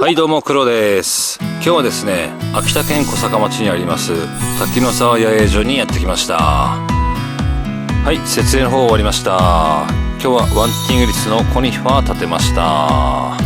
はいどうも、クロです。今日はですね、秋田県小坂町にあります滝ノ沢野営場にやってきました。はい、設営の方終わりました。今日はワンティングリスのコニファー立てました。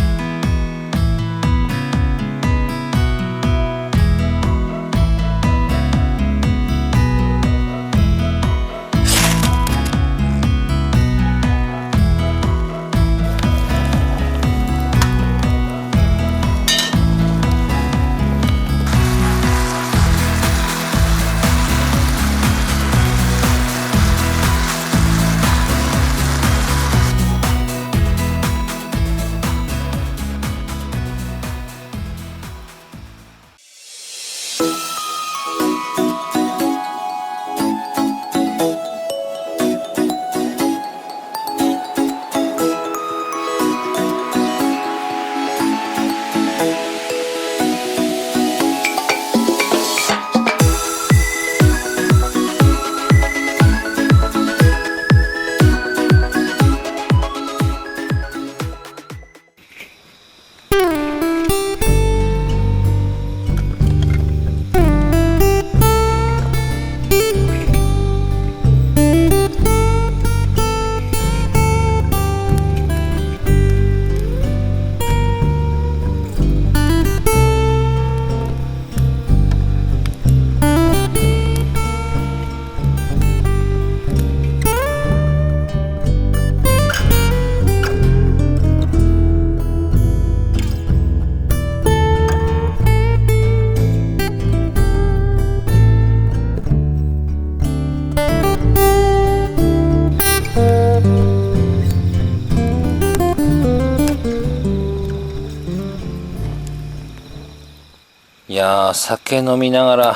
いやー、酒飲みながら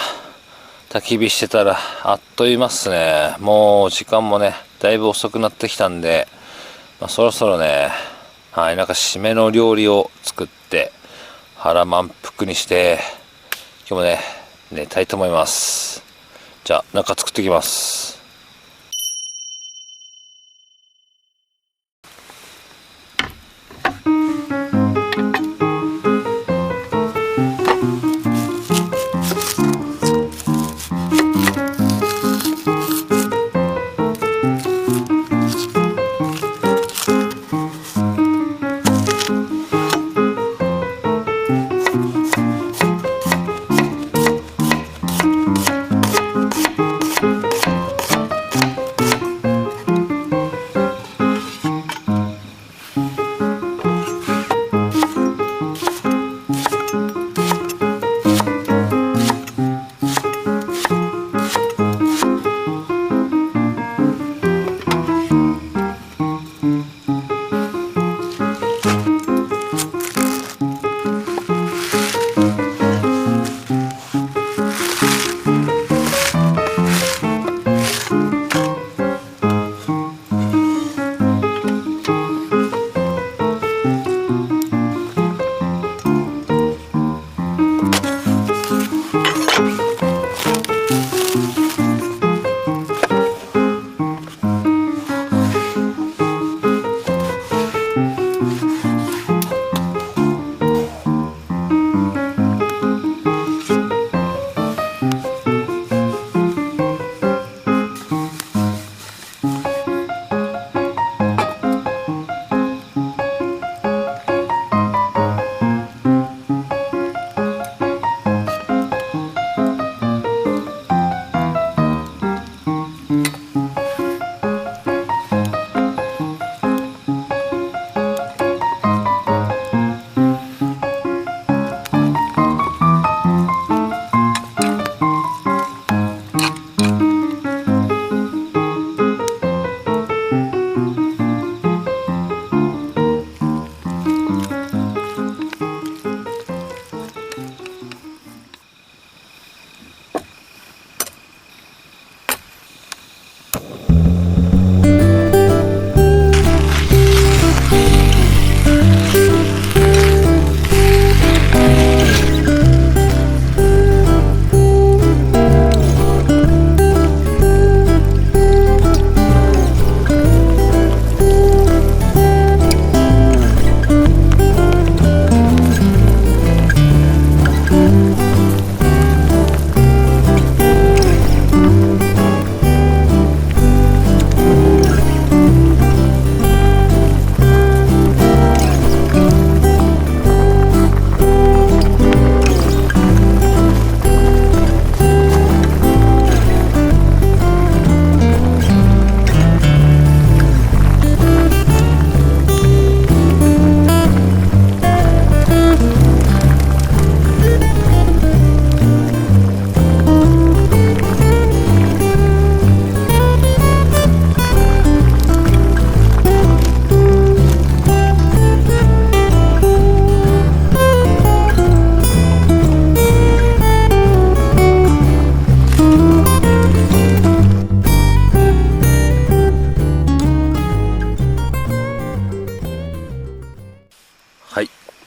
焚き火してたらあっという間っすね。もう時間もねだいぶ遅くなってきたんで、そろそろね、なんか締めの料理を作って腹満腹にして今日もね寝たいと思います。じゃあなんか作ってきます。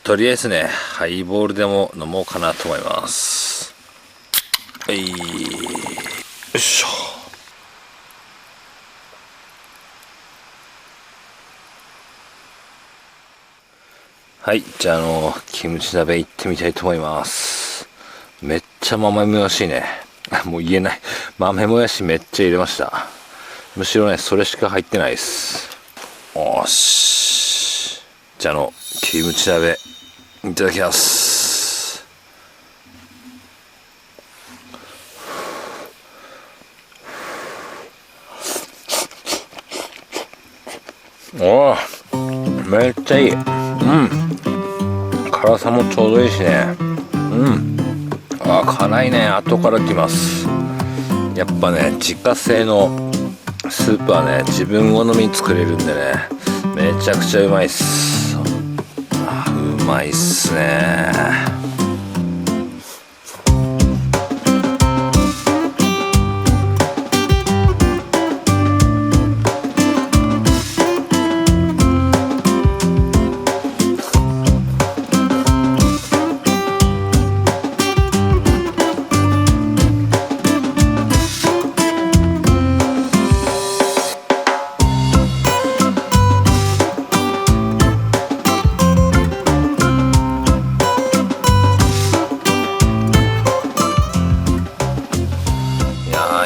とりあえずね、ハイボールでも飲もうかなと思います。よいしょ。はい、じゃあキムチ鍋行ってみたいと思います。めっちゃ豆もやしね。もう言えない。豆もやしめっちゃ入れました。むしろね、それしか入ってないです。よし。じゃあキムチ鍋、いただきます。おー、めっちゃいい。辛さもちょうどいいしね。辛いね。後からきます。やっぱね、自家製のスープはね、自分好みに作れるんでね、めちゃくちゃうまいっす。うまいっすね。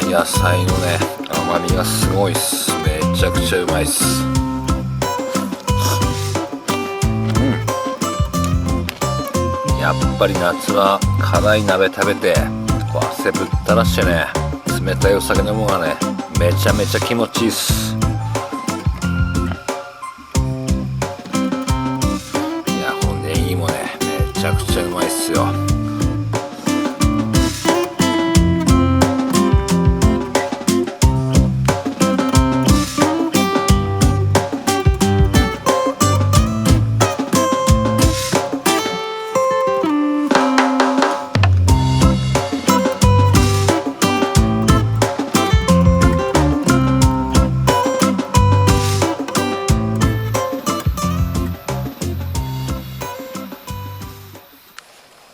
野菜のね、甘みがすごいっす。めちゃくちゃうまいっす。やっぱり夏は辛い鍋食べて汗ぶったらしてね、冷たいお酒飲むのがね、めちゃめちゃ気持ちいいっす。いや、ほんでネギもね、めちゃくちゃうまいっすよ。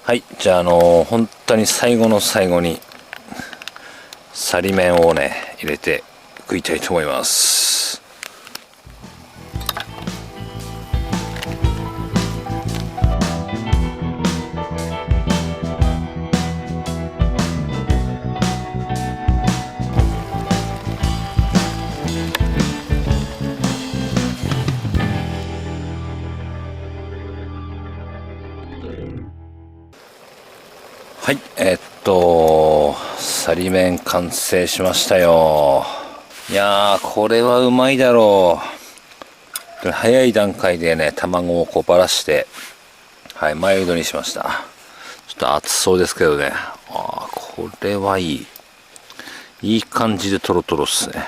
はい、じゃあ本当に最後の最後にさり麺をね入れて食いたいと思います。はい、さり麺完成しましたよ。いやー、これはうまいだろう。早い段階でね、卵をばらして、はい、マイルドにしました。ちょっと熱そうですけどね。これはいい。いい感じでトロトロっすね。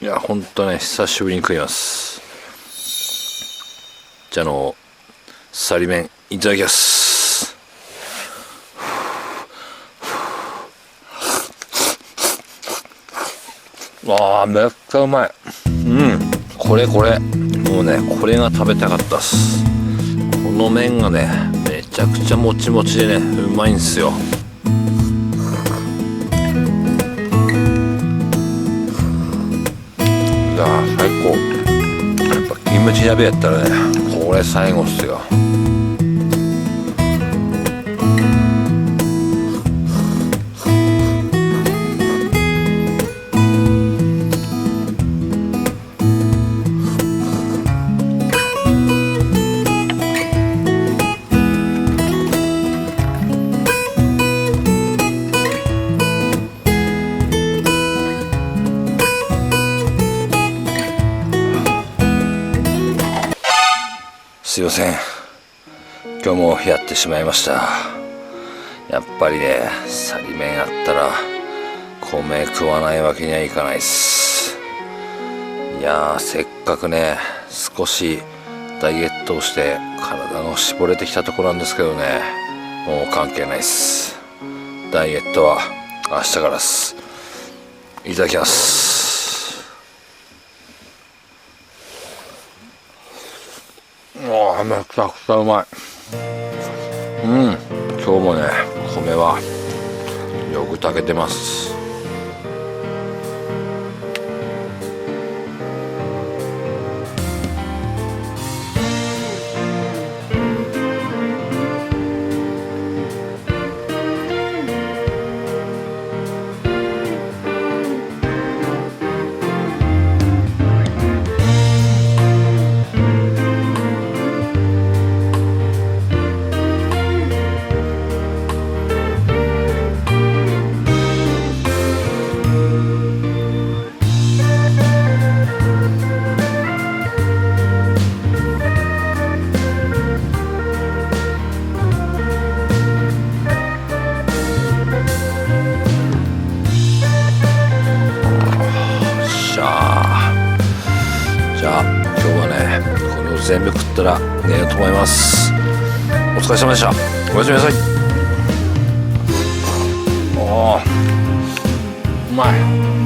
いや、ほんとね、久しぶりに食います。じゃあさり麺いただきます。めっちゃうまい。これもうね、これが食べたかったっす。この麺がね、めちゃくちゃもちもちでね、うまいんすよ。最高。やっぱキムチ鍋やったらね、これ最後っすよ。すいません、今日もやってしまいました。やっぱりね、さり麺あったら米食わないわけにはいかないっす。いやー、せっかくね少しダイエットをして体が絞れてきたところなんですけどね、もう関係ないっす。ダイエットは明日からっす。いただきます。めちゃくちゃうまい。今日もね米はよく炊けてます。じゃあ今日はねこれを全部食ったら寝ようと思います。お疲れ様でした。おやすみなさい。うまい。